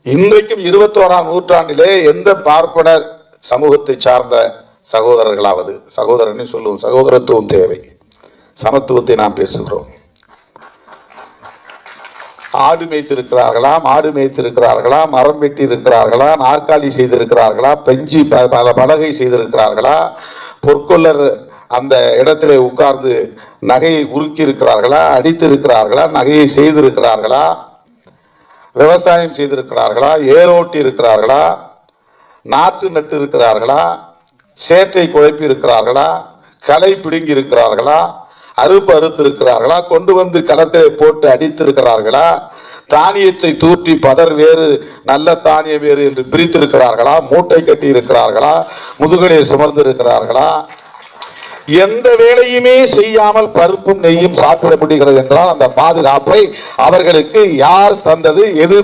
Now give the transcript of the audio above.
இன்றைக்கும் 21ஆம் நூற்றாண்டிலே எந்த பார்ப்பன சமூகத்தை சார்ந்த சகோதரர்களாவது, சகோதரன் சொல்லுவோம், சகோதரத்துவம் தேவை, சமத்துவத்தை நாம் பேசுகிறோம். ஆடு மேய்த்திருக்கிறார்களா, மாடு மேய்த்திருக்கிறார்களா, மரம் வெட்டி இருக்கிறார்களா, நாற்காலி செய்திருக்கிறார்களா, பெஞ்சி பல பலகை செய்திருக்கிறார்களா, பொற்கொள்ளர் அந்த இடத்திலே உட்கார்ந்து நகையை உருக்கி இருக்கிறார்களா, அடித்திருக்கிறார்களா, நகையை செய்திருக்கிறார்களா, விவசாயம் செய்திருக்கிறார்களா, ஏரோட்டி இருக்கிறார்களா, நாற்று நட்டு இருக்கிறார்களா, சேற்றை குழப்பி இருக்கிறார்களா, களை பிடுங்கி இருக்கிறார்களா, அறுப்பு அறுத்திருக்கிறார்களா, கொண்டு வந்து களத்திலே போட்டு அடித்திருக்கிறார்களா, தானியத்தை தூற்றி பதர் வேறு நல்ல தானியம் வேறு என்று பிரித்திருக்கிறார்களா, மூட்டை கட்டி இருக்கிறார்களா, முதுகலை சுமர்ந்து இருக்கிறார்களா? எந்த வேலையுமே செய்யாமல் பருப்பும் நெய்யும் சாப்பிட முடிகிறது என்றால் அந்த பாதுகாப்பை அவர்களுக்கு யார் தந்தது, எது